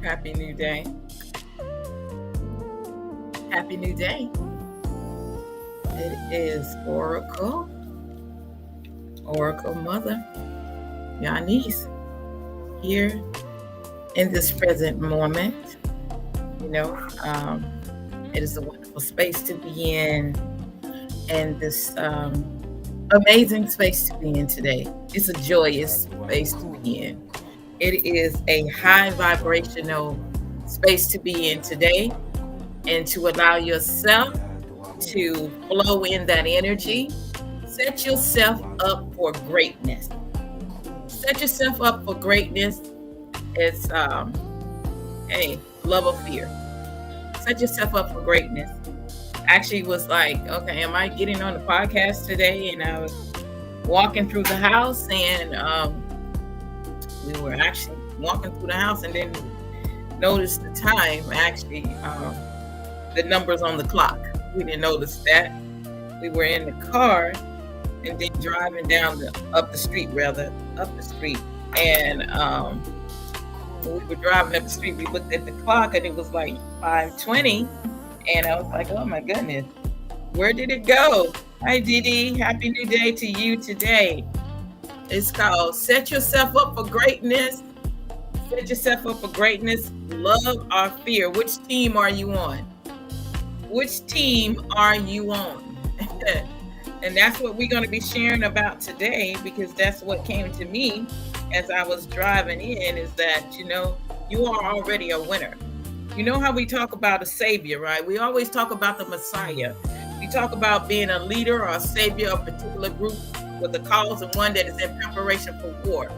Happy new day. Happy new day. It is Oracle Mother, Yanis, here in this present moment. It is a wonderful space to be in, and this amazing space to be in today. It's a joyous space to be in. It is a high vibrational space to be in today, and to allow yourself to flow in that energy. Set yourself up for greatness. Set yourself up for greatness. It's love or fear. Set yourself up for greatness. Actually was like, okay, am I getting on the podcast today? And I was walking through the house, and we were actually walking through the house, and then noticed the time, actually, the numbers on the clock. We didn't notice that. We were in the car and then driving up the street. And when we were driving up the street, we looked at the clock and it was like 5:20. And I was like, oh my goodness, where did it go? Hi, Didi. Happy new day to you today. It's called Set Yourself Up for Greatness. Set yourself up for greatness. Love or fear. Which team are you on? Which team are you on? And that's what we're going to be sharing about today, because that's what came to me as I was driving in, is that, you are already a winner. You know how we talk about a savior, right? We always talk about the Messiah. We talk about being a leader or a savior of a particular group with a cause, and one that is in preparation for war.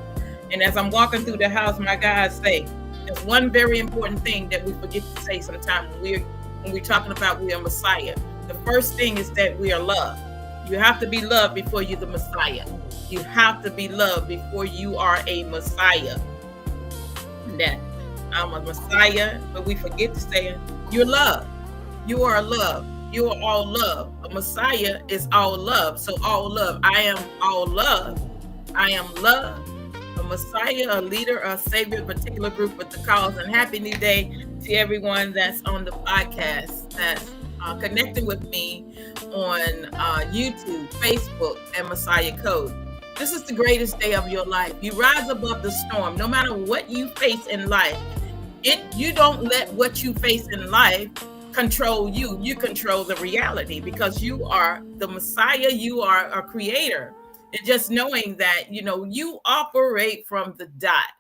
And as I'm walking through the house, my guys say, there's one very important thing that we forget to say sometimes when we're talking about we are Messiah. The first thing is that we are loved. You have to be loved before you're the Messiah. You have to be loved before you are a Messiah. That I'm a Messiah, but we forget to say you're loved. You are love. You are all love. A Messiah is all love. So all love. I am all love. I am love. A Messiah, a leader, a savior, a particular group with the cause. And happy new day to everyone that's on the podcast, that's connecting with me on YouTube, Facebook, and Messiah Code. This is the greatest day of your life. You rise above the storm. No matter what you face in life, you don't let what you face in life control you. You control the reality, because you are the Messiah. You are a creator. And just knowing that, you operate from the dot.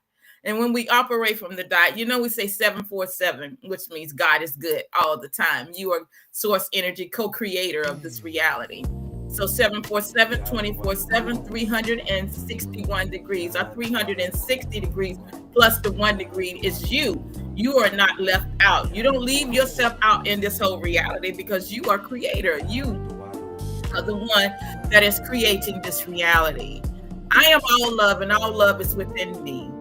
And when we operate from the dot, we say 747, which means God is good all the time. You are source energy, co-creator of this reality. So 747, 24/7, 361 degrees, or 360 degrees plus the 1 degree is you. You are not left out. You don't leave yourself out in this whole reality, because you are creator. You are the one that is creating this reality. I am all love, and all love is within me.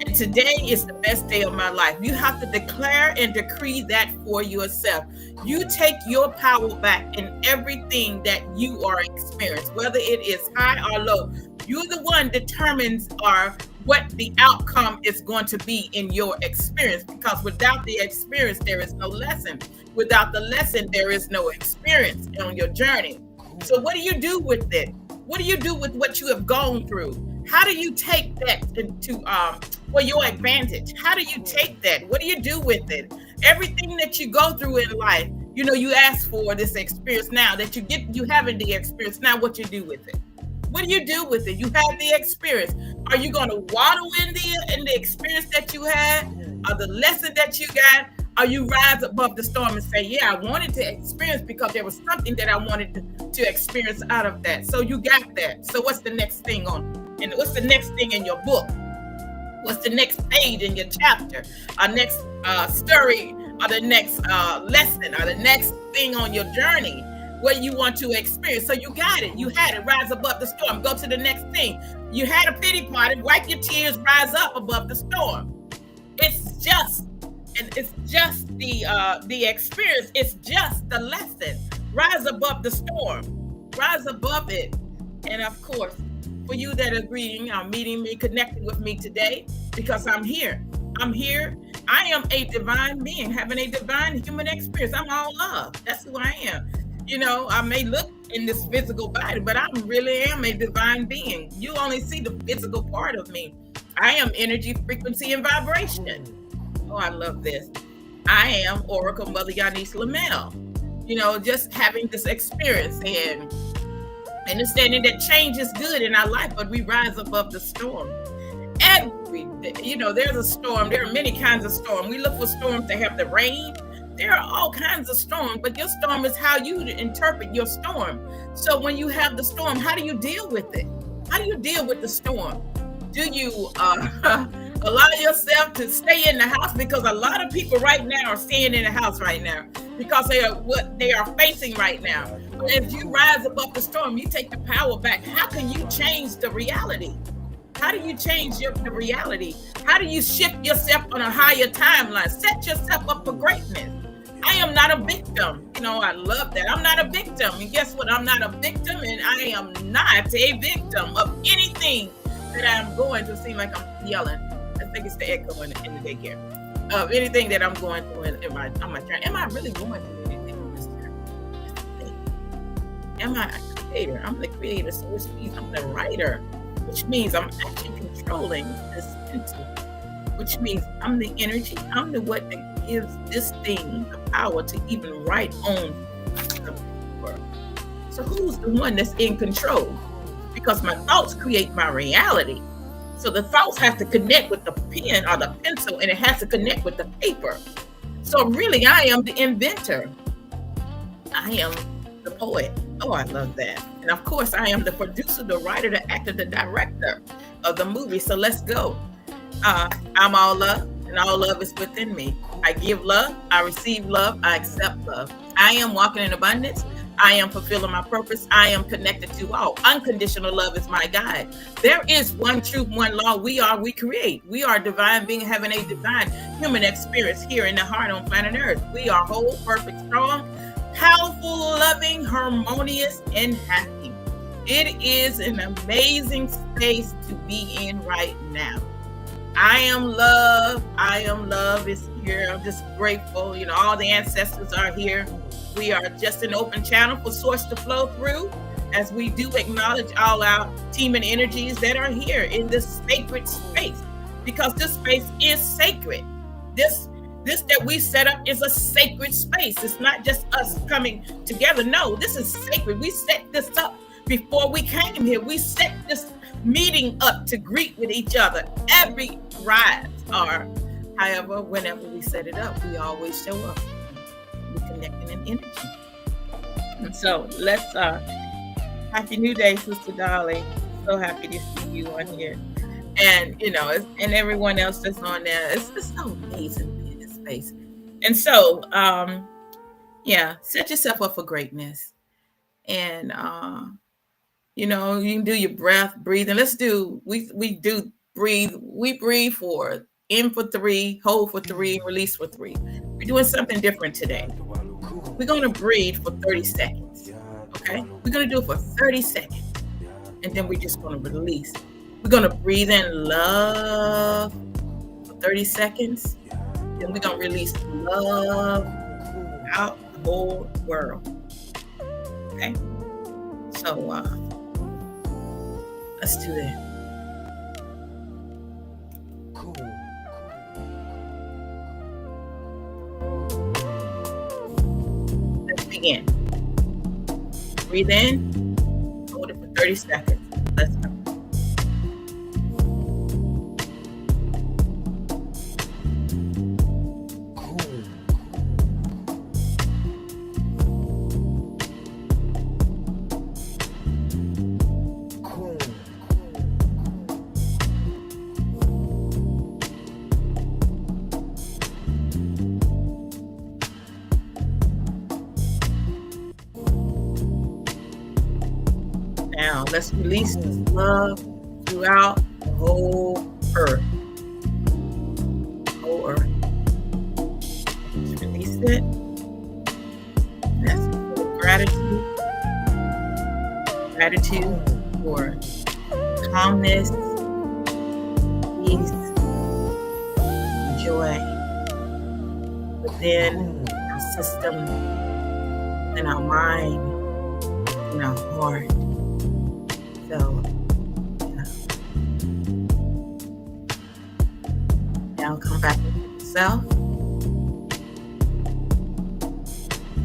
And today is the best day of my life. You have to declare and decree that for yourself. You take your power back in everything that you are experiencing, whether it is high or low. You're the one determines what the outcome is going to be in your experience, because without the experience, there is no lesson. Without the lesson, there is no experience on your journey. So what do you do with it? What do you do with what you have gone through? How do you take that into for your advantage? How do you take that? What do you do with it? Everything that you go through in life, you ask for this experience now that you having the experience. Now what you do with it? What do you do with it? You have the experience. Are you going to waddle in the experience that you had, or the lesson that you got? Or you rise above the storm and say, yeah, I wanted to experience because there was something that I wanted to experience out of that. So you got that. So what's the next thing and what's the next thing in your book? What's the next page in your chapter? Our next story, or the next lesson, or the next thing on your journey, what you want to experience. So you got it. You had it. Rise above the storm. Go to the next thing. You had a pity party. Wipe your tears. Rise up above the storm. It's just the experience. It's just the lesson. Rise above the storm. Rise above it. And of course, for you that are agreeing, meeting me, connecting with me today, because I'm here. I'm here. I am a divine being, having a divine human experience. I'm all love. That's who I am. I may look in this physical body, but I really am a divine being. You only see the physical part of me. I am energy, frequency, and vibration. Oh, I love this. I am Oracle Mother Yanis Lamel. Just having this experience and understanding that change is good in our life, but we rise above the storm. There's a storm. There are many kinds of storm. We look for storms that have the rain. There are all kinds of storms, but your storm is how you interpret your storm. So when you have the storm, how do you deal with it? How do you deal with the storm? Do you allow yourself to stay in the house? Because a lot of people right now are staying in the house right now because they are what they are facing right now. But if you rise above the storm, you take the power back. How can you change the reality? How do you change the reality? How do you shift yourself on a higher timeline? Set yourself up for greatness. I am not a victim. I love that. I'm not a victim. And guess what? I'm not a victim, and I am not a victim of anything that I'm going to. Seem like I'm yelling. I think it's the echo in the daycare. Of anything that I'm going through on my journey. Am I really going through anything on this journey? Am I a creator? I'm the creator, so which means I'm the writer, which means I'm actually controlling this pencil, which means I'm the energy. I'm the what that gives this thing the power to even write on the paper. So who's the one that's in control? Because my thoughts create my reality. So the thoughts have to connect with the pen or the pencil, and it has to connect with the paper. So really, I am the inventor. I am the poet. Oh, I love that. And of course, I am the producer, the writer, the actor, the director of the movie. So let's go. I'm all love, and all love is within me. I give love, I receive love, I accept love. I am walking in abundance. I am fulfilling my purpose. I am connected to all. Unconditional love is my guide. There is one truth, one law. We create. We are divine being having a divine human experience here in the heart on planet Earth. We are whole, perfect, strong, powerful, loving, harmonious, and happy. It is an amazing space to be in right now. I am love. I am love is here. I'm just grateful. All the ancestors are here. We are just an open channel for source to flow through, as we do acknowledge all our team and energies that are here in this sacred space, because this space is sacred. This that we set up is a sacred space. It's not just us coming together. No, this is sacred. We set this up before we came here. We set this meeting up to greet with each other every rise, or however, whenever we set it up, we always show up. We're connecting in energy. And so let's happy new day, Sister Dolly. So happy to see you on here. And and everyone else that's on there. It's so amazing to be in this space. And so set yourself up for greatness. And you can do your breath, breathing. Let's do we do breathe. We breathe for in for 3, hold for 3, release for 3. We're doing something different today. We're going to breathe for 30 seconds. Okay? We're going to do it for 30 seconds. And then we're just going to release. We're going to breathe in love for 30 seconds. Then we're going to release love out the whole world. Okay? So let's do that. Begin. Breathe in, hold it for 30 seconds. Let's go. Now, let's release this love throughout the whole earth. Whole earth. Just release it. That's gratitude. Gratitude for calmness, peace, joy, within our system, in our mind, in our heart. So, yeah. Now come back into yourself,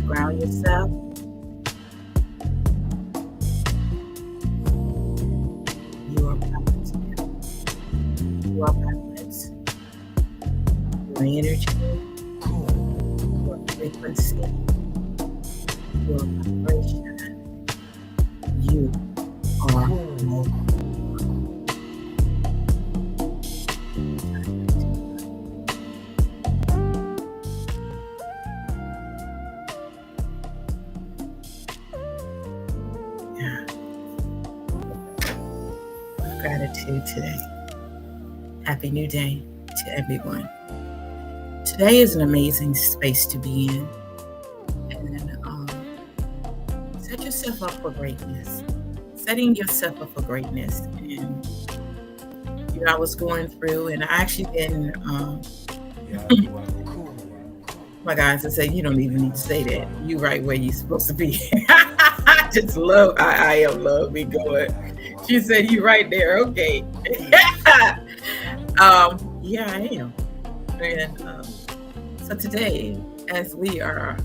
ground yourself. You are balanced. You are balanced. Your energy, your frequency, your vibration. You are more. Yeah. Gratitude today. Happy New Day to everyone. Today is an amazing space to be in. And set yourself up for greatness. Setting yourself up for greatness. And, I was going through, and I actually been, my guys, I say, you don't even need to say that. You right where you're supposed to be. I just love, I am love me going. She said, you right there. Okay. Yeah, I am. And so today, as we are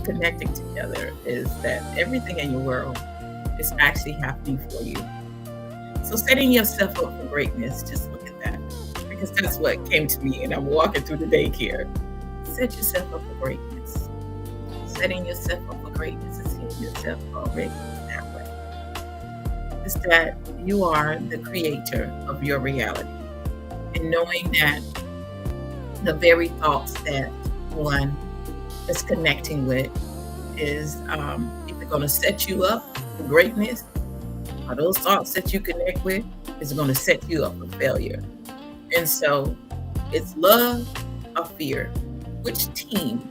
connecting together, is that everything in your world is actually happening for you. So setting yourself up for greatness, just look at that. Because that's what came to me, and I'm walking through the daycare. Set yourself up for greatness. Setting yourself up for greatness is seeing yourself already that way. It's that you are the creator of your reality. And knowing that the very thoughts that one is connecting with is either going to set you up for greatness, or those thoughts that you connect with is going to set you up for failure. And so it's love or fear. Which team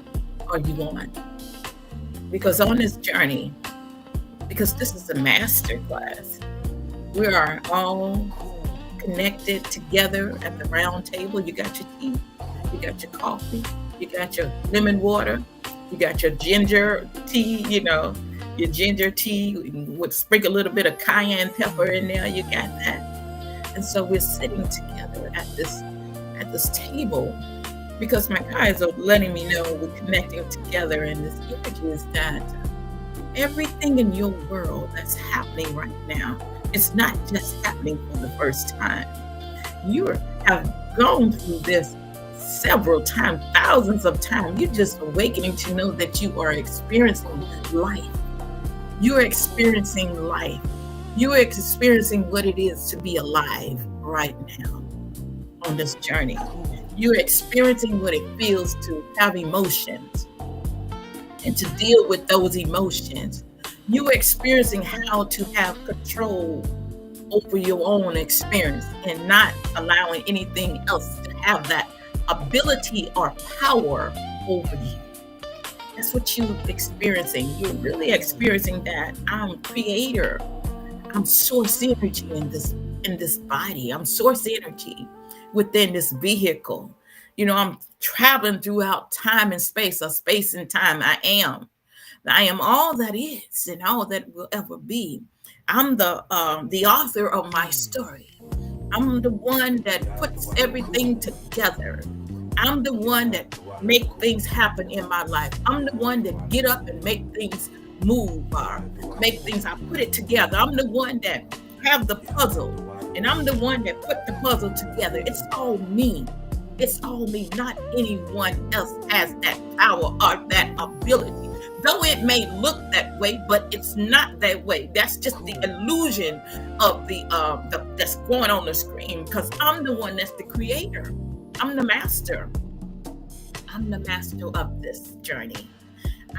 are you on? Because on this journey, because this is a master class, we are all connected together at the round table. You got your tea, you got your coffee, you got your lemon water, you got your ginger tea, your ginger tea with sprinkle a little bit of cayenne pepper in there. You got that. And so we're sitting together at this table because my guys are letting me know we're connecting together, and this energy is that everything in your world that's happening right now, it's not just happening for the first time. You have gone through this several times, thousands of times. You're just awakening to know that you are experiencing life. You are experiencing life. You are experiencing what it is to be alive right now on this journey. You're experiencing what it feels to have emotions and to deal with those emotions. You are experiencing how to have control over your own experience and not allowing anything else to have that ability or power over you. That's what you're experiencing. You're really experiencing that I'm creator. I'm source energy in this body. I'm source energy within this vehicle. I'm traveling throughout time and space, or space and time. I am all that is and all that will ever be. I'm the author of my story. I'm the one that puts everything together. I'm the one that make things happen in my life. I'm the one that get up and make things move or make things, I put it together. I'm the one that have the puzzle, and I'm the one that put the puzzle together. It's all me. It's all me. Not anyone else has that power or that ability. Though it may look that way, but it's not that way. That's just the illusion of the that's going on the screen, because I'm the one that's the creator. I'm the master. I'm the master of this journey.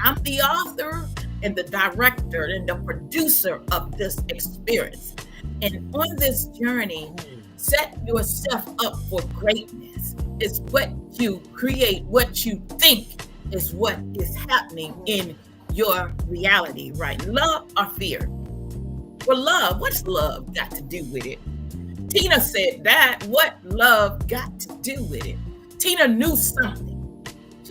I'm the author and the director and the producer of this experience. And on this journey, set yourself up for greatness. It's what you create, what you think is what is happening in your reality, right? Love or fear? Well, love, what's love got to do with it? Tina said that. What love got to do with it? Tina knew something.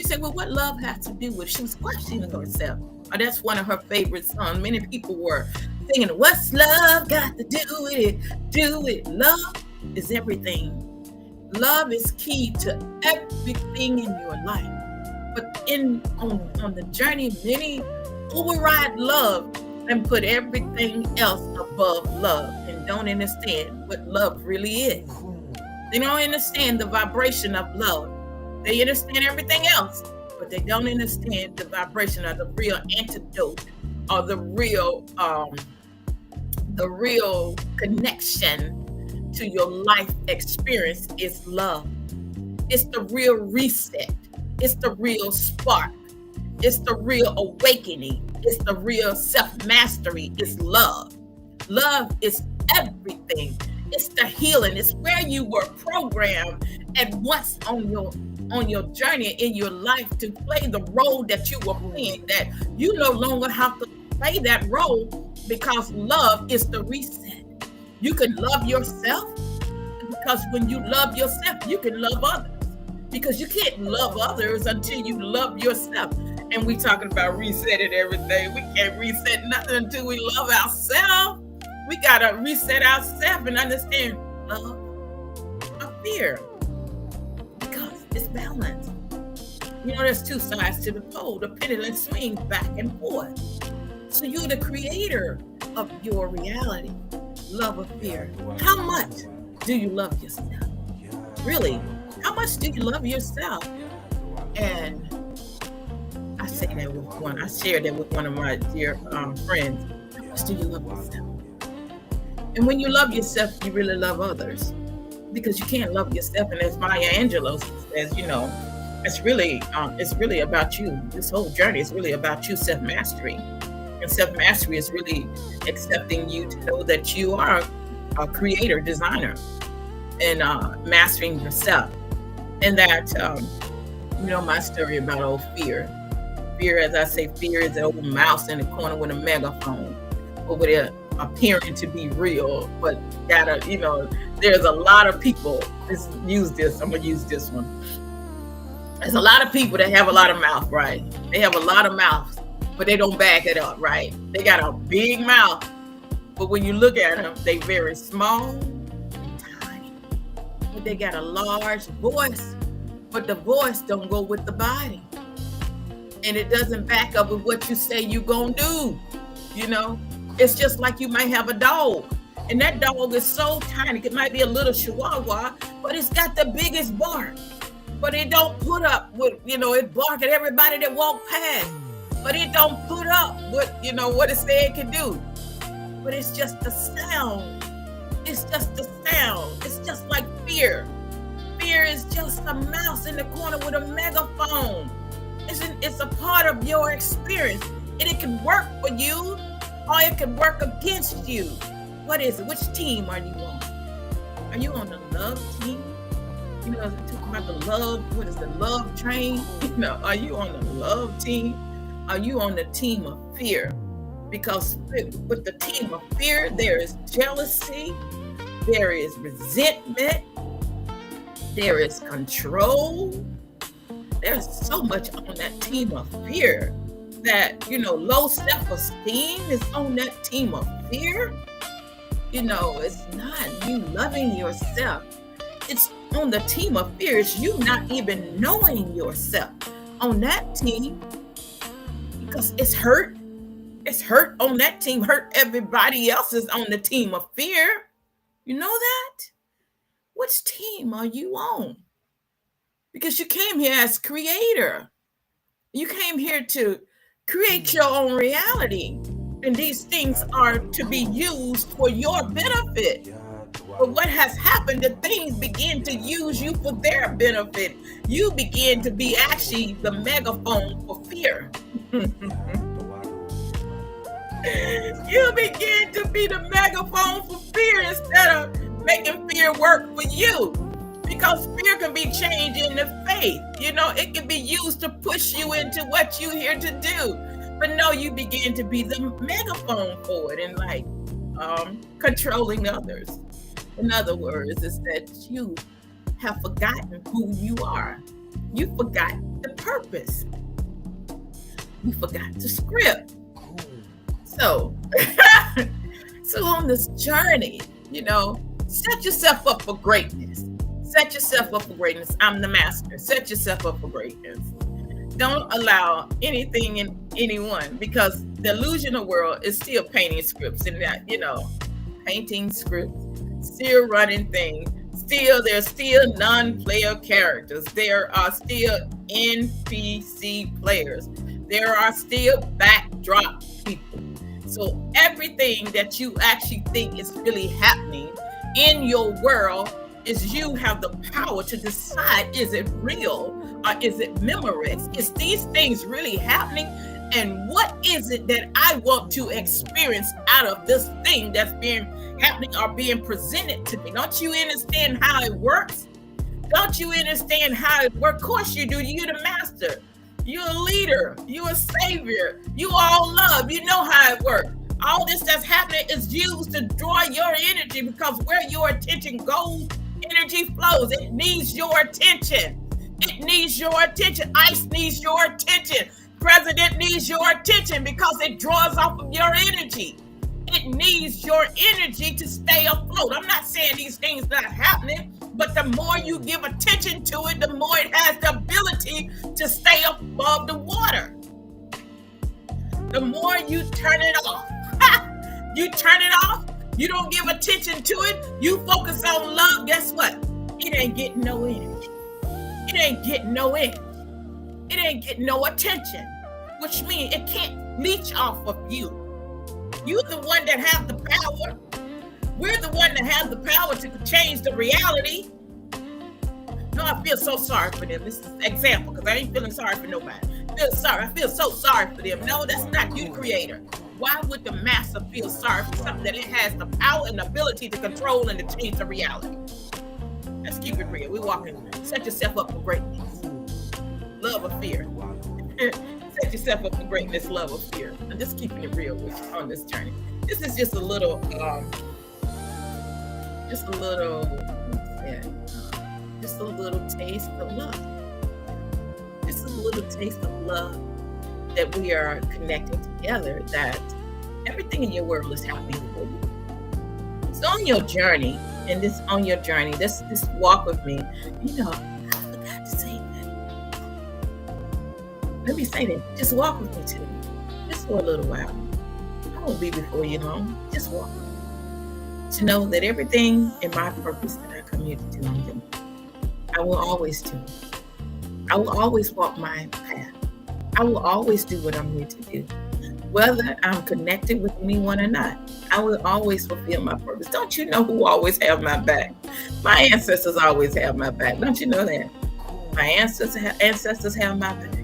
She said, well, what love has to do with? She was questioning herself. That's one of her favorite songs. Many people were singing, what's love got to do with it? Do it. Love is everything. Love is key to everything in your life. But on the journey, many override love and put everything else above love and don't understand what love really is. They don't understand the vibration of love. They understand everything else, but they don't understand the vibration of the real antidote or the real connection to your life experience is love. It's the real reset. It's the real spark. It's the real awakening. It's the real self-mastery. It's love. Love is everything. It's the healing. It's where you were programmed at once on your journey in your life to play the role that you were playing, that you no longer have to play that role because love is the reset. You can love yourself because when you love yourself, you can love others, because you can't love others until you love yourself. And we talking about resetting everything. We can't reset nothing until we love ourselves. We got to reset ourselves and understand love or fear, because it's balance. You know, there's two sides to the pole. The pendulum swings back and forth. So you're the creator of your reality. Love or fear. How much do you love yourself? Really? How much do you love yourself? And I shared that with one of my dear friends. How much do you love yourself? And when you love yourself, you really love others, because you can't love yourself. And as Maya Angelou says, you know, it's really about you. This whole journey is really about you, self-mastery. And self-mastery is really accepting you to know that you are a creator, designer, and mastering yourself. And that, you know, my story about old fear. Fear, as I say, fear is an old mouse in the corner with a megaphone over there, appearing to be real, but gotta, you know, there's a lot of people. I'm gonna use this one. There's a lot of people that have a lot of mouth, right? They have a lot of mouth, but they don't back it up, right? They got a big mouth, but when you look at them, they very small and tiny. But they got a large voice, but the voice don't go with the body. And it doesn't back up with what you say you gonna do, you know? It's just like you might have a dog, and that dog is so tiny. It might be a little chihuahua, but it's got the biggest bark. But it don't put up with, you know, it bark at everybody that walk past. But it don't put up with, you know, what it said it can do. But it's just the sound. It's just the sound. It's just like fear. Fear is just a mouse in the corner with a megaphone. It's a part of your experience, and it can work for you, or it can work against you. What is it? Which team are you on? Are you on the love team? You know, talking about the love, what is the love train? You know, are you on the love team? Are you on the team of fear? Because with the team of fear, there is jealousy, there is resentment, there is control. There's so much on that team of fear that, you know, low self-esteem is on that team of fear. You know, it's not you loving yourself. It's on the team of fear. It's you not even knowing yourself on that team, because it's hurt. It's hurt on that team. Hurt everybody else is on the team of fear. You know that? Which team are you on? Because you came here as creator. You came here to create your own reality. And these things are to be used for your benefit. But what has happened, the things begin to use you for their benefit. You begin to be actually the megaphone for fear. You begin to be the megaphone for fear instead of making fear work for you. Because fear can be changed into faith. You know, it can be used to push you into what you're here to do. But no, you begin to be the megaphone for it and like controlling others. In other words, it's that you have forgotten who you are. You forgot the purpose. You forgot the script. So, so on this journey, set yourself up for greatness. Set yourself up for greatness. I'm the master. Set yourself up for greatness. Don't allow anything and anyone, because the illusional world is still painting scripts and that, painting scripts, still running things. There's still non-player characters. There are still NPC players. There are still backdrop people. So everything that you actually think is really happening in your world is you have the power to decide, is it real or is it Memorex? Is these things really happening? And what is it that I want to experience out of this thing that's being happening or being presented to me? Don't you understand how it works? Don't you understand how it works? Of course you do. You're the master. You're a leader. You're a savior. You all love. You know how it works. All this that's happening is used to draw your energy, because where your attention goes, energy flows. It needs your attention. It needs your attention. ICE needs your attention. President needs your attention because it draws off of your energy. It needs your energy to stay afloat. I'm not saying these things not happening, but the more you give attention to it, the more it has the ability to stay above the water. The more you turn it off, you turn it off, you don't give attention to it, you focus on love, guess what? It ain't getting no energy. It ain't getting no energy. It ain't getting no attention, which means it can't leech off of you. You're the one that has the power. We're the one that has the power to change the reality. No, I feel so sorry for them. This is an example, because I ain't feeling sorry for nobody. I feel so sorry for them. No, that's not you, creator. Why would the master feel sorry for something that it has the power and the ability to control and to change the reality? Let's keep it real. We're walking. Set yourself up for greatness. Love or fear. Set yourself up for greatness, love or fear. I'm just keeping it real with you on this journey. This is just a little taste of love. Just a little taste of love that we are connecting together, that everything in your world is happening for you. So on your journey, this walk with me, I forgot to say that. Let me say that. Just walk with me too. Just for a little while. I won't be before you long. Just walk with me. To know that everything in my purpose that I come here to do, I'm doing. I will always do. I will always walk my path. I will always do what I'm here to do. Whether I'm connected with anyone or not, I will always fulfill my purpose. Don't you know who always have my back? My ancestors always have my back. Don't you know that? My ancestors have my back.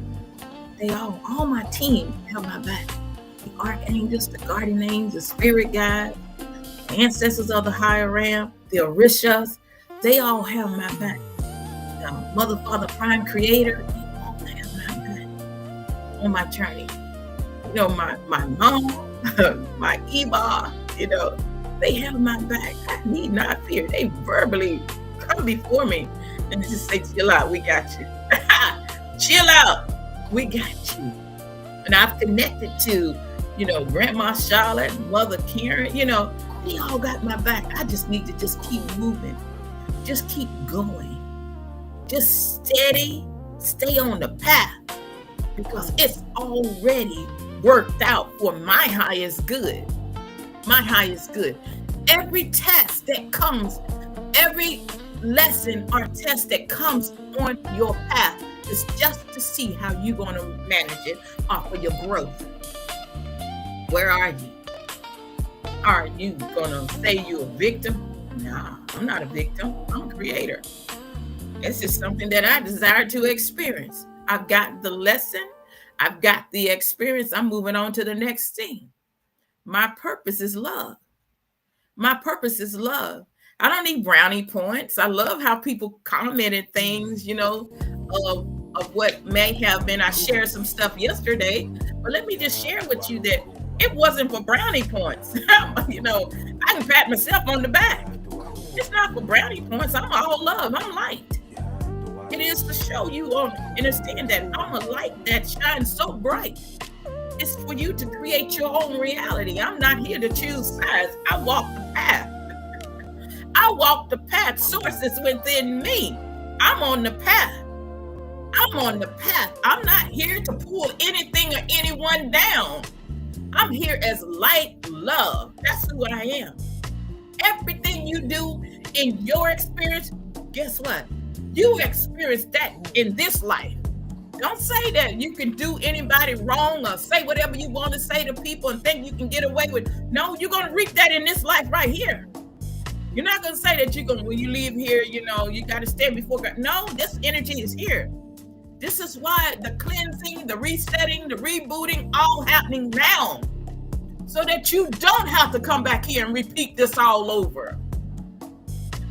They all my team have my back. The archangels, the guardian angels, the spirit guides, the ancestors of the higher realm, the Orishas, they all have my back. The Mother, Father, Prime Creator, they all have my back on my journey. My mom, my Eba, they have my back. I need not fear. They verbally come before me and just say, chill out, we got you. Chill out, we got you. And I've connected to, Grandma Charlotte, Mother Karen, they all got my back. I just need to just keep moving. Just keep going. Just steady, stay on the path, because it's already worked out for my highest good. My highest good. Every test that comes, every lesson or test that comes on your path is just to see how you're going to manage it for your growth. Where are you? Are you going to say you're a victim? No, I'm not a victim. I'm a creator. It's just something that I desire to experience. I've got the lesson. I've got the experience. I'm moving on to the next thing. My purpose is love. My purpose is love. I don't need brownie points. I love how people commented things, of what may have been. I shared some stuff yesterday, but let me just share with you that it wasn't for brownie points. I can pat myself on the back. It's not for brownie points. I'm all love. I'm light. it is to show you on understand that I'm a light that shines so bright. It's for you to create your own reality. I'm not here to choose sides. I walk the path. I walk the path. Source is within me. I'm on the path. I'm on the path. I'm not here to pull anything or anyone down. I'm here as light love. That's who I am. Everything you do in your experience, guess what? You experience that in this life. Don't say that you can do anybody wrong or say whatever you want to say to people and think you can get away with. No, you're going to reap that in this life right here. You're not going to say that you're going to, when you leave here, you got to stand before God. No, this energy is here. This is why the cleansing, the resetting, the rebooting, all happening now. So that you don't have to come back here and repeat this all over.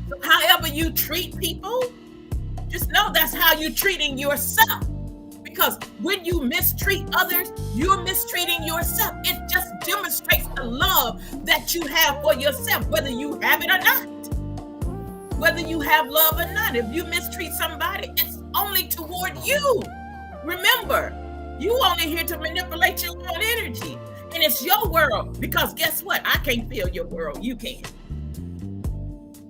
So however you treat people, just know that's how you're treating yourself. Because when you mistreat others, you're mistreating yourself. It just demonstrates the love that you have for yourself, whether you have it or not. Whether you have love or not. If you mistreat somebody, it's only toward you. Remember, you only here to manipulate your own energy. And it's your world. Because guess what? I can't feel your world. You can.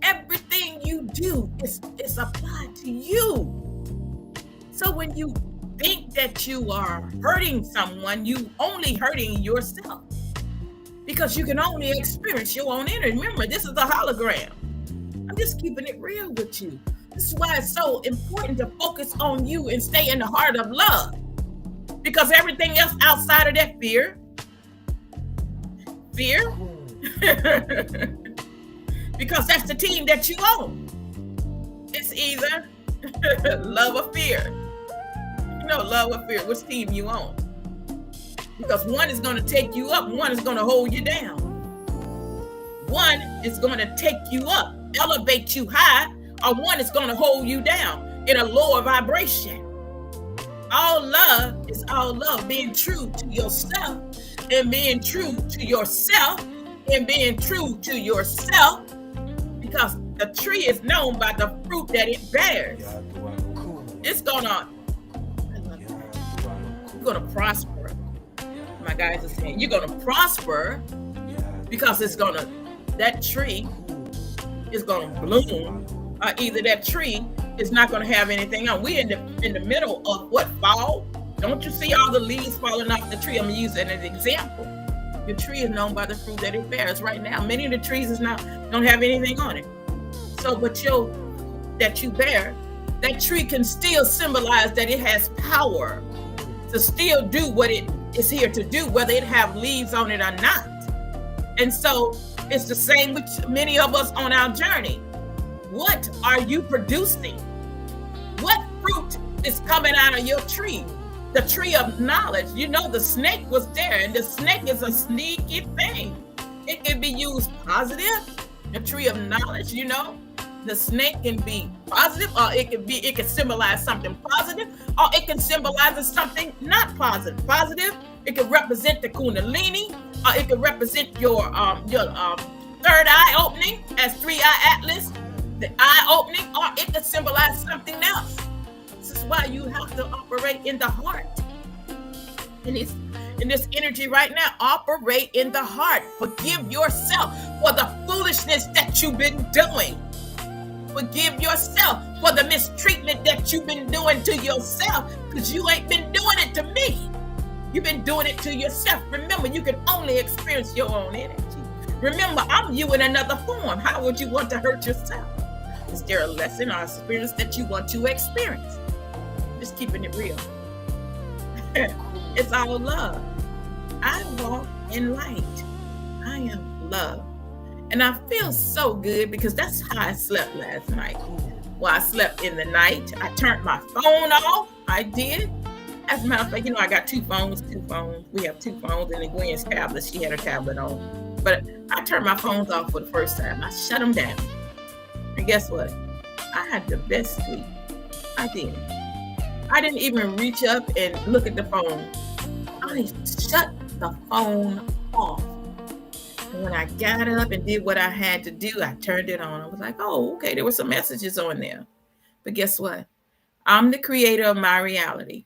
Everything you do is applied to you. So when you think that you are hurting someone, you only hurting yourself, because you can only experience your own energy. Remember, this is a hologram. I'm just keeping it real with you. This is why it's so important to focus on you and stay in the heart of love, because everything else outside of that fear because that's the team that you own. It's either love or fear. Love or fear, which team you own. Because one is going to take you up, one is going to hold you down. One is going to take you up, elevate you high, or one is going to hold you down in a lower vibration. All love is all love, being true to yourself and being true to yourself and being true to yourself, because the tree is known by the fruit that it bears. It's gonna prosper. My guys are saying you're gonna prosper because that tree is gonna bloom. Either that tree is not gonna have anything on. We're in the middle of what, fall? Don't you see all the leaves falling off the tree? I'm gonna use it as an example. Your tree is known by the fruit that it bears. Right now, many of the trees don't have anything on it. So, but that you bear, that tree can still symbolize that it has power to still do what it is here to do, whether it have leaves on it or not. And so it's the same with many of us on our journey. What are you producing? What fruit is coming out of your tree? The tree of knowledge. The snake was there, and the snake is a sneaky thing. It can be used positive. The tree of knowledge, the snake can be positive, or it can symbolize something positive, or it can symbolize something not positive. Positive, it can represent the Kundalini, or it can represent your third eye opening as 3-eye atlas, the eye opening, or it could symbolize something else. This is why you have to operate in the heart. In this energy right now, operate in the heart. Forgive yourself for the foolishness that you've been doing. Forgive yourself for the mistreatment that you've been doing to yourself, because you ain't been doing it to me. You've been doing it to yourself. Remember, you can only experience your own energy. Remember, I'm you in another form. How would you want to hurt yourself? Is there a lesson or experience that you want to experience? Just keeping it real. It's all love. I walk in light. I am love. And I feel so good because that's how I slept last night. Well, I slept in the night. I turned my phone off. I did. As a matter of fact, I got two phones. We have two phones, and then Gwen's tablet, she had her tablet on. But I turned my phones off for the first time. I shut them down. And guess what? I had the best sleep. I did. I didn't even reach up and look at the phone. I shut the phone off. And when I got up and did what I had to do, I turned it on. I was like, oh, okay, there were some messages on there. But guess what? I'm the creator of my reality.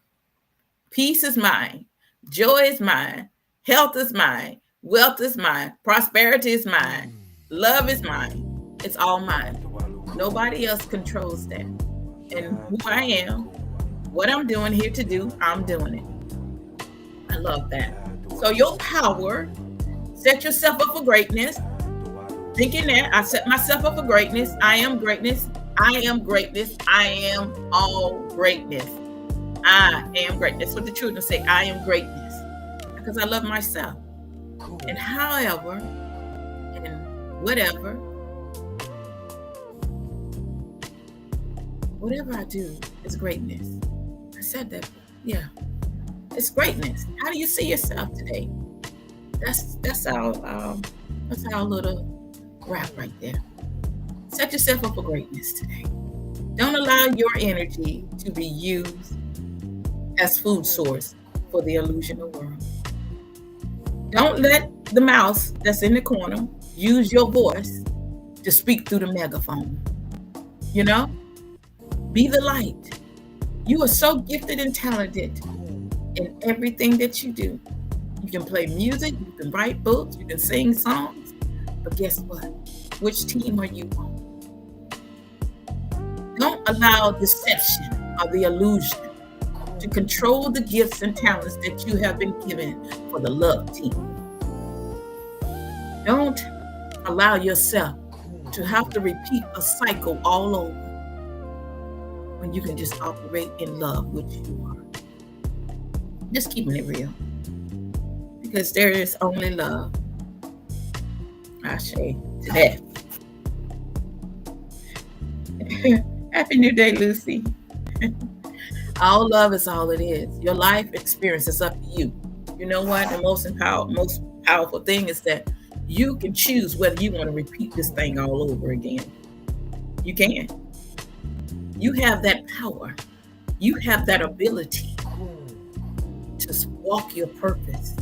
Peace is mine. Joy is mine. Health is mine. Wealth is mine. Prosperity is mine. Love is mine. It's all mine. Nobody else controls that. And who I am, what I'm doing here to do, I'm doing it. I love that. So your power, set yourself up for greatness. Thinking that I set myself up for greatness. I am greatness. I am greatness. I am all greatness. I am great. That's what the children say. I am greatness. Because I love myself. And however, and whatever I do is greatness. I said that. Yeah. It's greatness. How do you see yourself today? That's our little rap right there. Set yourself up for greatness today. Don't allow your energy to be used as food source for the illusional world. Don't let the mouse that's in the corner use your voice to speak through the megaphone. You know? Be the light. You are so gifted and talented in everything that you do. You can play music, you can write books, you can sing songs, but guess what? Which team are you on? Don't allow deception or the illusion to control the gifts and talents that you have been given for the love team. Don't allow yourself to have to repeat a cycle all over when you can just operate in love, which you are. Just keeping it real. Because there is only love. I say to that. Happy New Day, Lucy. All love is all it is. Your life experience is up to you. You know what? The most powerful thing is that you can choose whether you want to repeat this thing all over again. You can. You have that power. You have that ability to walk your purpose,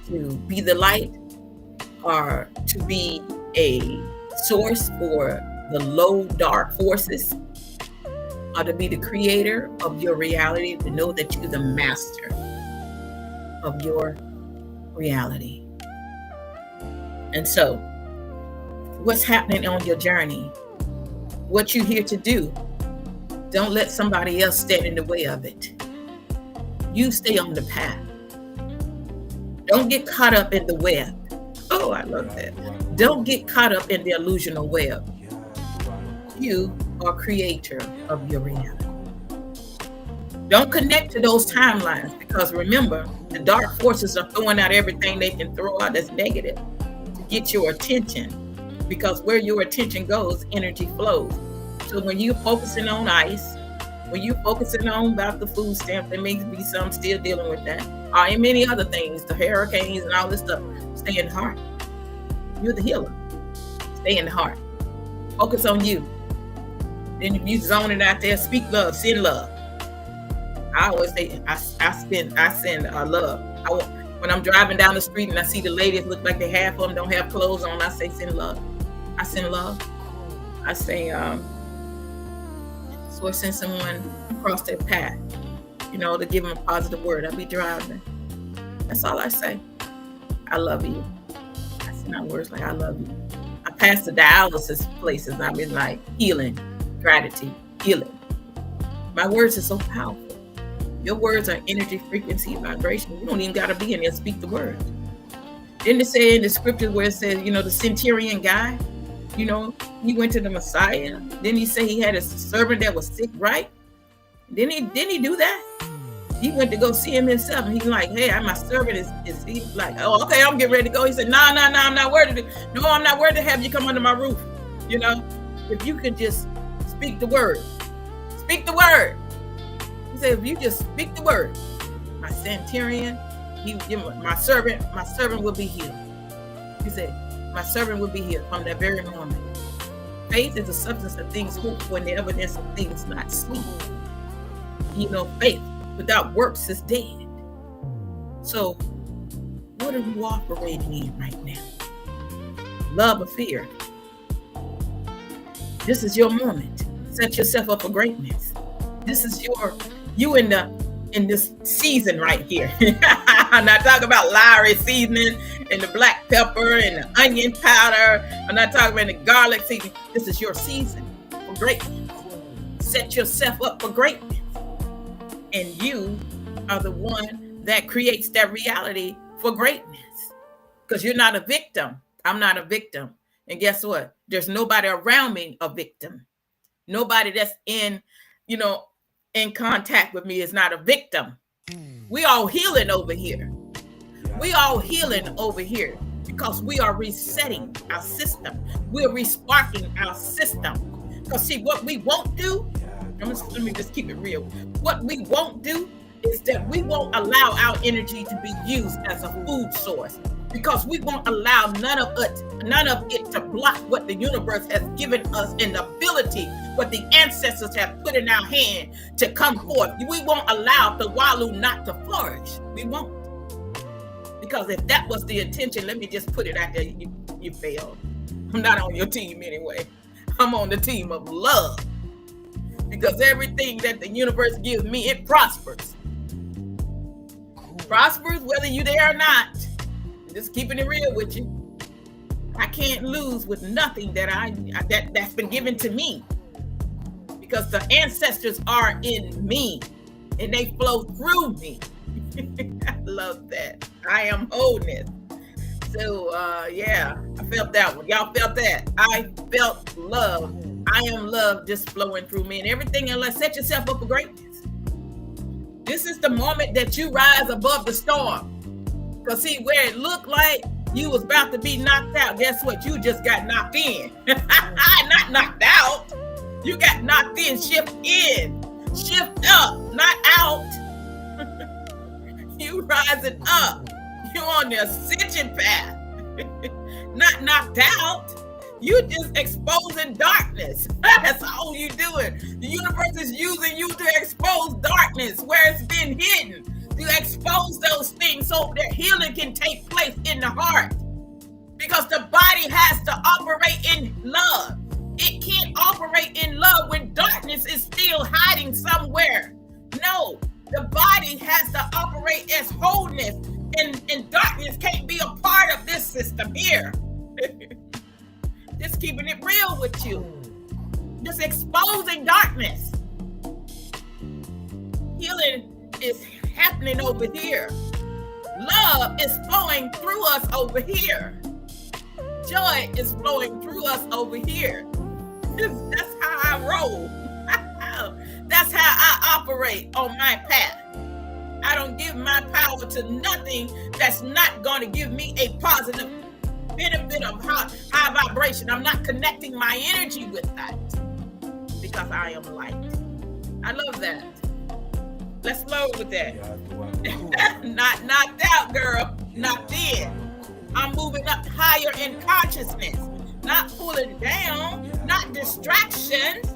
to be the light, or to be a source for the low dark forces, or to be the creator of your reality, to know that you're the master of your reality. And so, what's happening on your journey, what you're here to do, don't let somebody else stand in the way of it. You stay on the path. Don't get caught up in the web. Oh, I love that. Don't get caught up in the illusional web. You are creator of your reality. Don't connect to those timelines, because remember, the dark forces are throwing out everything they can throw out that's negative to get your attention, because where your attention goes, energy flows. So when you're focusing on ICE, when you're focusing on about the food stamp, there may be some still dealing with that, or in many other things, the hurricanes and all this stuff. Stay in the heart. You're the healer. Stay in the heart. Focus on you. Then if you zone it out there, speak love, send love. I always say, I send love. When I'm driving down the street and I see the ladies look like they half of them don't have clothes on, I say send love. I send love. I say, so I send someone across their path, to give them a positive word. I be driving. That's all I say. I love you. I send out words like I love you. I pass the dialysis places. I be like healing, gratitude, healing. My words are so powerful. Your words are energy, frequency, vibration. You don't even got to be in there. Speak the word. Didn't it say in the scriptures where it says, the centurion guy, he went to the Messiah. Didn't he say he had a servant that was sick, right? Didn't he do that? He went to go see him himself, and he's like, hey, my servant is he like, oh, okay, I'm getting ready to go. He said, no, I'm not worthy. No, I'm not worthy to have you come under my roof. If you could just speak the word. Speak the word. He said, if you just speak the word, my centurion, my servant will be healed. He said, my servant will be healed from that very moment. Faith is the substance of things hoped for and the evidence of things not seen. Faith without works is dead. So, what are you operating in right now? Love or fear? This is your moment. Set yourself up for greatness. This is you in this season right here. I'm not talking about Lowry seasoning and the black pepper and the onion powder. I'm not talking about the garlic seasoning. This is your season for greatness. Set yourself up for greatness. And you are the one that creates that reality for greatness. Because you're not a victim. I'm not a victim. And guess what? There's nobody around me a victim. Nobody that's in contact with me is not a victim. We all healing over here. We all healing over here because we are resetting our system. We're resparking our system. Because see, what we won't do, let me just keep it real. What we won't do is that we won't allow our energy to be used as a food source, because we won't allow none of it to block what the universe has given us and the ability, what the ancestors have put in our hand to come forth. We won't allow the Walu not to flourish. We won't. Because if that was the intention, let me just put it out there, you failed. I'm not on your team anyway. I'm on the team of love. Because everything that the universe gives me, it prospers. Prospers whether you're there or not. Just keeping it real with you. I can't lose with nothing that's been given to me, because the ancestors are in me and they flow through me. I love that. I am wholeness. So yeah, I felt that one. Y'all felt that? I felt love. I am love just flowing through me, and everything else. Set yourself up for greatness. This is the moment that you rise above the storm. Because see, where it looked like you was about to be knocked out, guess what? You just got knocked in. Not knocked out. You got knocked in. Shift in. Shift up, not out. You rising up. You on the ascension path. Not knocked out. You just exposing darkness. That's all you doing. The universe is using you to expose darkness where it's been hidden. To expose those things so that healing can take place in the heart. Because the body has to operate in love. It can't operate in love when darkness is still hiding somewhere. No, the body has to operate as wholeness, and darkness can't be a part of this system here. Just keeping it real with you. Just exposing darkness. Healing is happening over here. Love is flowing through us over here. Joy is flowing through us over here. That's how I roll. That's how I operate on my path. I don't give my power to nothing that's not going to give me a positive benefit of high vibration. I'm not connecting my energy with that because I am light. I love that. Let's flow with that. Not knocked out, girl. Not dead. I'm moving up higher in consciousness. Not pulling down. Not distractions.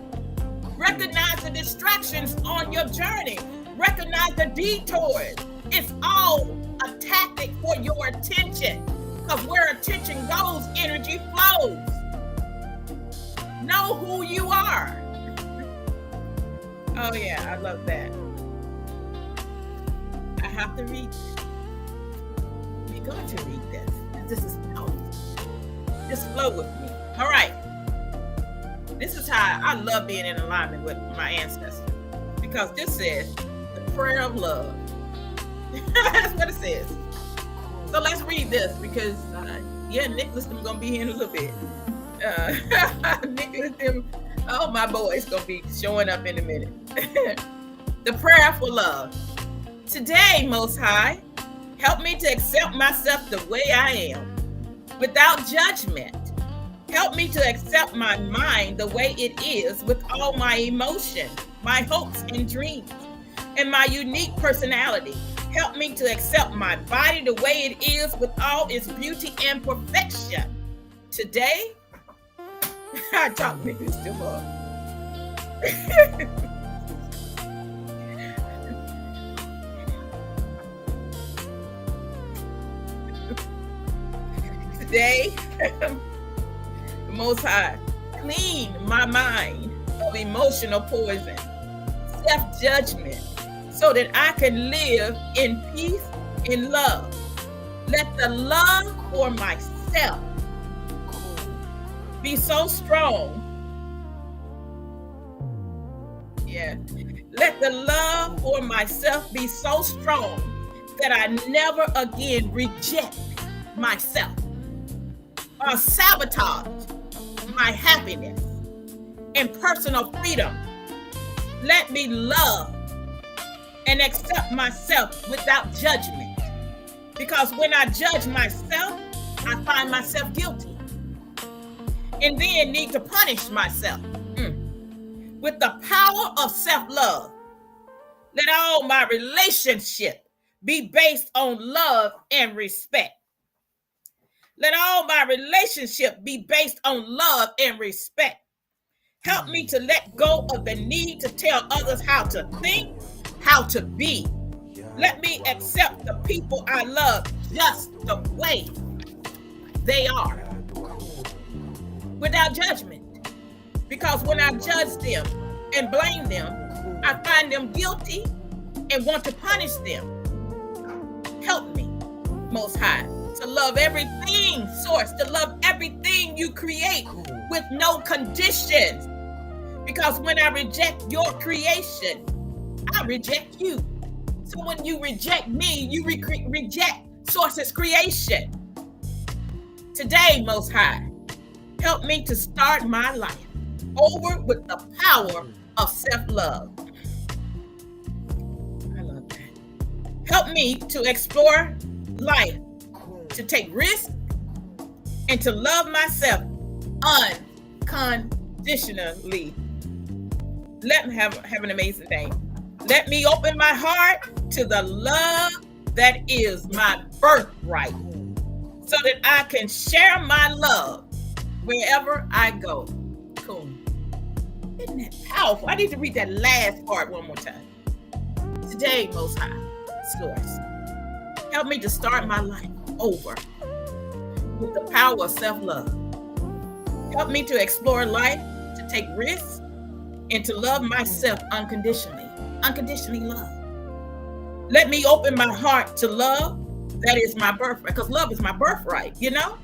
Recognize the distractions on your journey. Recognize the detours. It's all a tactic for your attention. Because where attention goes, energy flows. Know who you are. Oh yeah, I love that. I have to read this. You're going to read this. This is powerful. Just flow with me. All right. This is how I love being in alignment with my ancestors. Because this says the prayer of love. That's what it says. So let's read this because, Nicholas is going to be here in a little bit. Nicholas, my boy's going to be showing up in a minute. The prayer for love. Today, Most High, help me to accept myself the way I am, without judgment. Help me to accept my mind the way it is, with all my emotions, my hopes and dreams, and my unique personality. Help me to accept my body the way it is, with all its beauty and perfection. Today, I talk niggas too much. Today, the Most High, clean my mind of emotional poison. self-judgment so that I can live in peace and love. Let the love for myself be so strong. Yeah. Let the love for myself be so strong that I never again reject myself or sabotage my happiness and personal freedom. Let me love and accept myself without judgment. Because when I judge myself, I find myself guilty and then need to punish myself. With the power of self-love, let all my relationship be based on love and respect. Let all my relationship be based on love and respect. Help me to let go of the need to tell others how to think, how to be. Let me accept the people I love just the way they are, without judgment. Because when I judge them and blame them, I find them guilty and want to punish them. Help me, Most High, to love everything, Source, to love everything you create with no conditions. Because when I reject your creation, I reject you. So when you reject me, you reject Source's creation. Today, Most High, help me to start my life over with the power of self-love. I love that. Help me to explore life, to take risks, and to love myself unconditionally. Let me have an amazing day. Let me open my heart to the love that is my birthright, so that I can share my love wherever I go. Cool. Isn't that powerful? I need to read that last part one more time. Today, Most High, Source, help me to start my life over with the power of self-love. Help me to explore life, to take risks, and to love myself unconditionally. Unconditionally love. Let me open my heart to love that is my birthright, because love is my birthright, you know?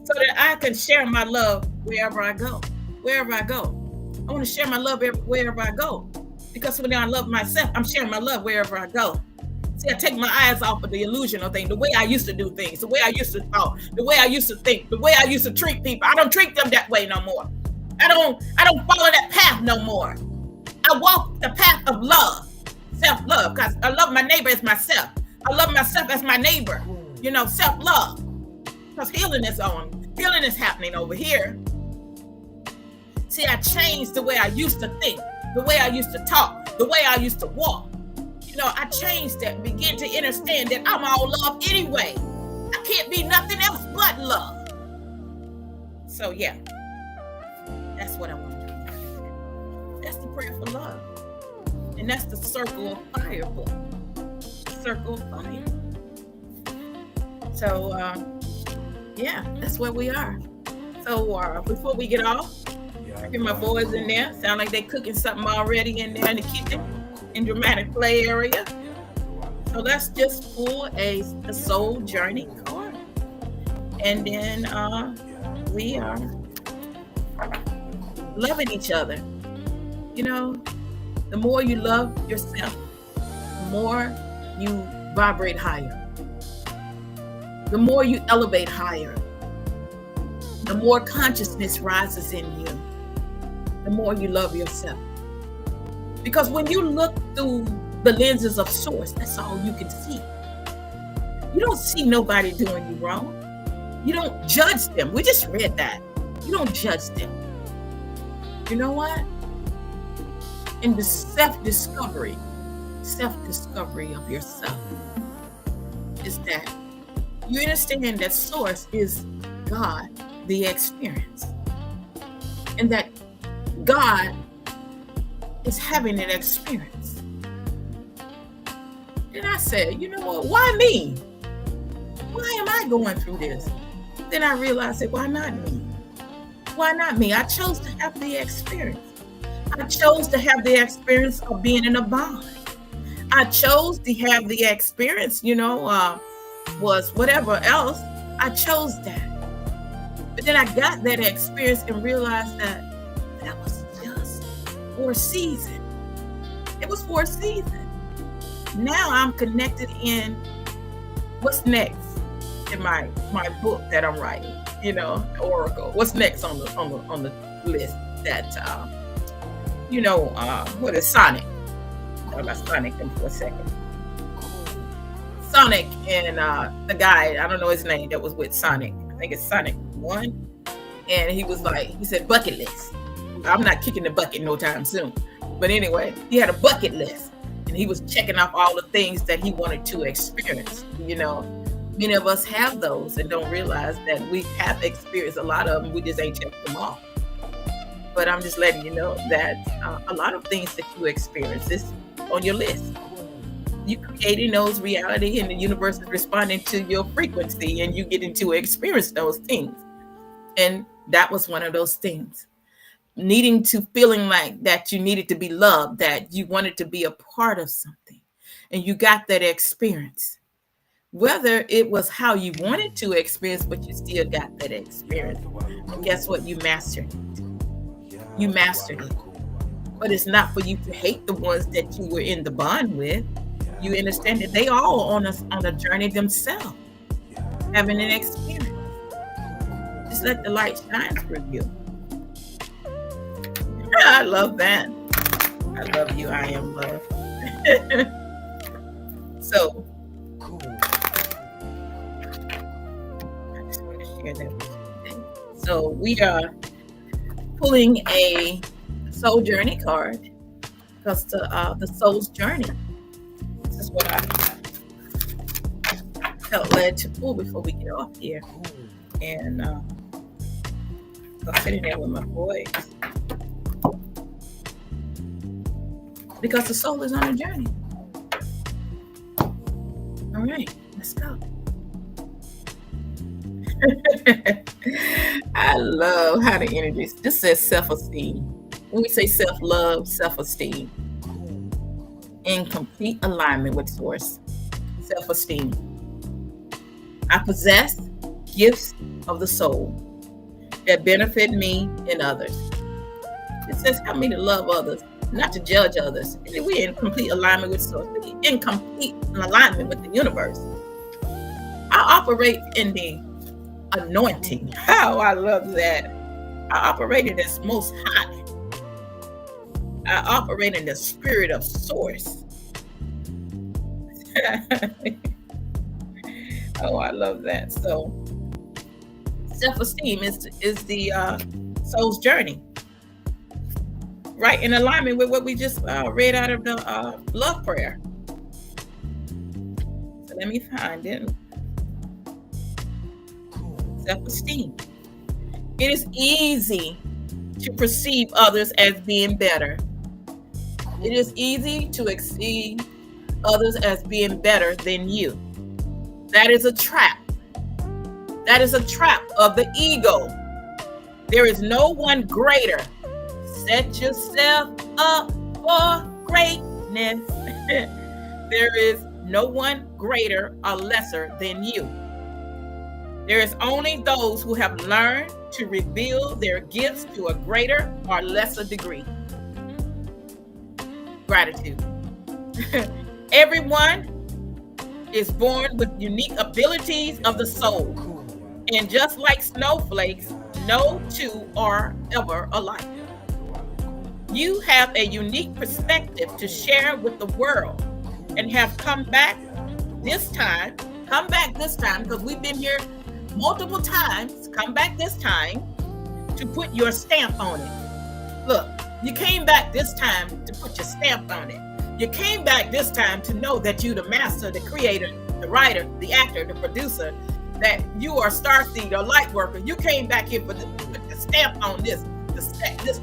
So that I can share my love wherever I go. Wherever I go. I want to share my love wherever I go. Because when I love myself, I'm sharing my love wherever I go. See, I take my eyes off of the illusional thing, the way I used to do things, the way I used to talk, the way I used to think, the way I used to treat people. I don't treat them that way no more. I don't follow that path no more. I walk the path of love, self-love, because I love my neighbor as myself. I love myself as my neighbor. You know, self-love. Because healing is happening over here. See, I changed the way I used to think, the way I used to talk, the way I used to walk. You know, I changed that, begin to understand that I'm all love anyway. I can't be nothing else but love. So yeah, that's what I want to do. That's the prayer for love. And that's the circle of fire book. Circle of fire. So yeah, that's where we are. So before we get off, I hear my boys in there. Sound like they cooking something already in there in the kitchen, in Dramatic Play area. So let's just pull a soul journey card. And then we are loving each other. You know, the more you love yourself, the more you vibrate higher. The more you elevate higher, the more consciousness rises in you, the more you love yourself. Because when you look through the lenses of Source, that's all you can see. You don't see nobody doing you wrong. You don't judge them. We just read that. You don't judge them. You know what? In the self-discovery of yourself is that you understand that Source is God, the experience. And that God is having an experience. Then I said, you know what? Why me? Why am I going through this? Then I realized that why not me? Why not me? I chose to have the experience. I chose to have the experience of being in a bond. I chose to have the experience, was whatever else. I chose that. But then I got that experience and realized that that was just for a season. It was for a season. Now I'm connected in what's next in my book that I'm writing, Oracle. What's next on the list that what is Sonic? Talk about Sonic for a second. Sonic and the guy, I don't know his name, that was with Sonic. I think it's Sonic 1. And he said bucket list. I'm not kicking the bucket no time soon. But anyway, he had a bucket list. And he was checking off all the things that he wanted to experience. Many of us have those and don't realize that we have experienced a lot of them. We just ain't checked them off. But I'm just letting you know that a lot of things that you experience is on your list. You creating those reality, and the universe is responding to your frequency, and you getting to experience those things. And that was one of those things. Feeling like that you needed to be loved, that you wanted to be a part of something, and you got that experience. Whether it was how you wanted to experience, but you still got that experience. And guess what? You mastered it. You mastered it. But it's not for you to hate the ones that you were in the bond with. You understand that they all on a journey themselves, having an experience. Just let the light shine through you. I love that. I love you. I am love. So, I just want to share that with you. So we are pulling a soul journey card because the soul's journey. This is what I felt led to pull before we get off here. And I'm sitting there with my boys. Because the soul is on a journey. All right, let's go. I love how the energy, this says self-esteem. When we say self-love, self-esteem, in complete alignment with source, self-esteem. I possess gifts of the soul that benefit me and others. It says, help me to love others, not to judge others. We're in complete alignment with source, in complete alignment with the universe. I operate in the anointing. How I love that. I operate in this most high. I operate in the spirit of source. Oh, I love that. So self-esteem is the soul's journey. Right, in alignment with what we just read out of the love prayer. So let me find it. Self-esteem. It is easy to perceive others as being better. It is easy to exceed others as being better than you. That is a trap. That is a trap of the ego. There is no one greater. Set yourself up for greatness. There is no one greater or lesser than you. There is only those who have learned to reveal their gifts to a greater or lesser degree. Gratitude. Everyone is born with unique abilities of the soul. And just like snowflakes, no two are ever alike. You have a unique perspective to share with the world and have come back this time because we've been here multiple times. Come back this time to put your stamp on it. Look, you came back this time to put your stamp on it. You came back this time to know that you're the master, the creator, the writer, the actor, the producer, that you are starseed or light worker. You came back here to put the stamp on this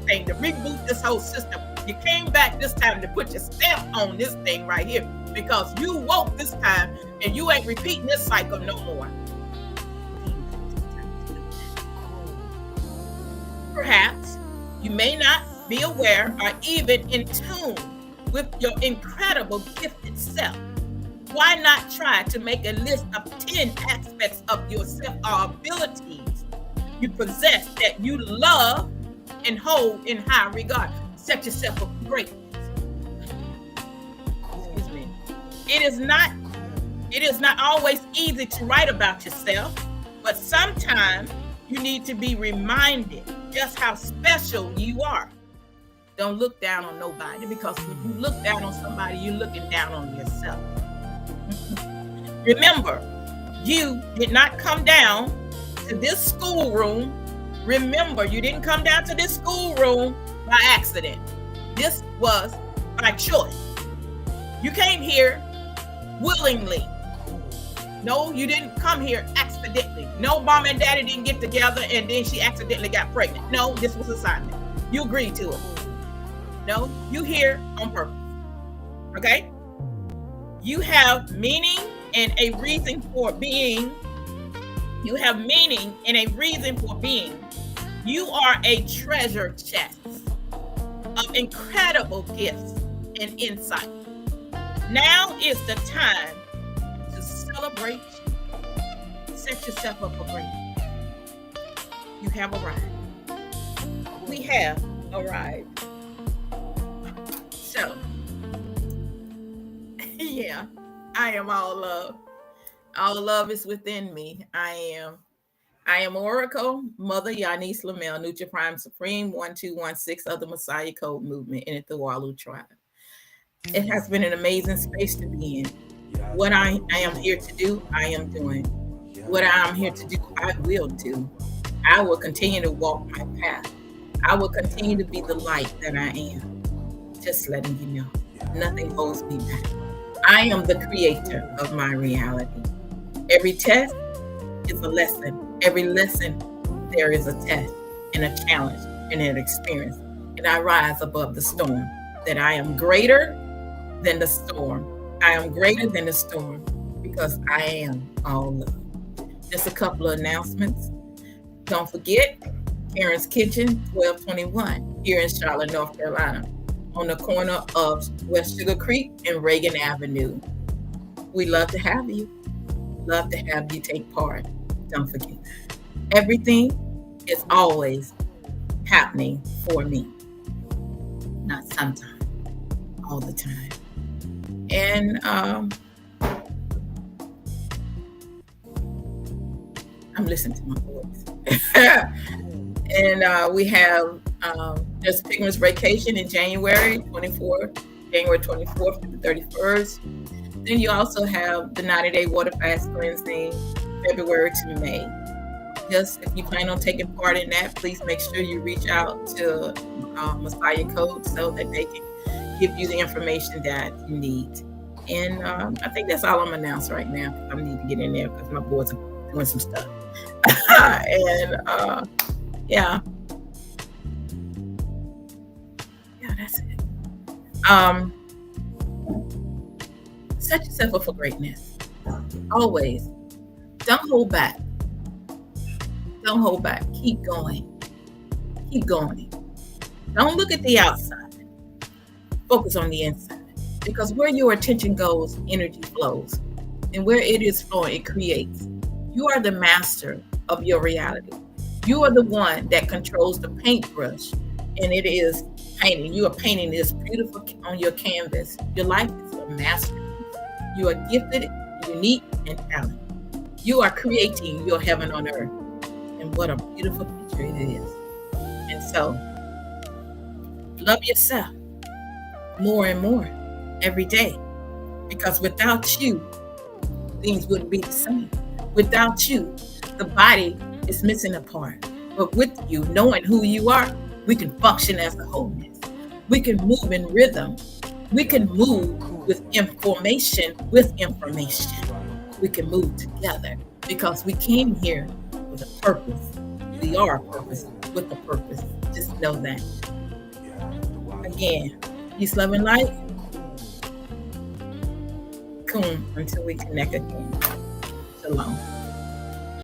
thing, to reboot this whole system. You came back this time to put your stamp on this thing right here because you woke this time and you ain't repeating this cycle no more. Perhaps you may not be aware, or even in tune with your incredible gifted self. Why not try to make a list of 10 aspects of yourself or abilities you possess that you love and hold in high regard? Set yourself up for greatness. Excuse me. It is not always easy to write about yourself, but sometimes you need to be reminded just how special you are. Don't look down on nobody, because when you look down on somebody, you're looking down on yourself. Remember, you did not come down to this schoolroom. Remember, you didn't come down to this schoolroom by accident. This was by choice. You came here willingly. No, you didn't come here accidentally. No, mom and daddy didn't get together and then she accidentally got pregnant. No, this was assignment. You agreed to it. No, you here on purpose. Okay? You have meaning and a reason for being. You have meaning and a reason for being. You are a treasure chest of incredible gifts and insight. Now is the time to celebrate. Set yourself up for greatness. You have arrived. We have arrived. So, yeah, I am all love. All love is within me. I am Oracle, Mother Yanis Lamel, Nutra Prime Supreme, 1216 of the Messiah Code Movement in the Walu Tribe. It has been an amazing space to be in. What I am here to do, I am doing. What I am here to do, I will do. I will continue to walk my path. I will continue to be the light that I am. Just letting you know, nothing holds me back. I am the creator of my reality. Every test is a lesson. Every lesson, there is a test and a challenge and an experience. And I rise above the storm. That I am greater than the storm. I am greater than the storm because I am all love. Just a couple of announcements. Don't forget, Karen's Kitchen, 1221, here in Charlotte, North Carolina, on the corner of West Sugar Creek and Reagan Avenue. We love to have you. Love to have you take part. Don't forget that. Everything is always happening for me. Not sometimes, all the time. And I'm listening to my voice. And we have there's Pigment's Vacation in January 24th to the 31st. Then you also have the 90-day water fast cleansing, February to May. Just if you plan on taking part in that, please make sure you reach out to Messiah Code so that they can give you the information that you need. And I think that's all I'm announcing right now. I need to get in there because my boys are doing some stuff. And yeah, that's it. Set yourself up for greatness. Always. Don't hold back. Don't hold back. Keep going. Keep going. Don't look at the outside. Focus on the inside. Because where your attention goes, energy flows. And where it is flowing, it creates. You are the master of your reality. You are the one that controls the paintbrush. And it is painting. You are painting this beautiful on your canvas. Your life is a masterpiece. You are gifted, unique, and talented. You are creating your heaven on earth. And what a beautiful picture it is. And so, love yourself more and more every day. Because without you, things wouldn't be the same. Without you, the body is missing a part. But with you, knowing who you are, we can function as a wholeness. We can move in rhythm. We can move with information. We can move together because we came here with a purpose. We are a purpose with a purpose. Just know that. Again, peace, love, and light. Cool. Until we connect again. Shalom.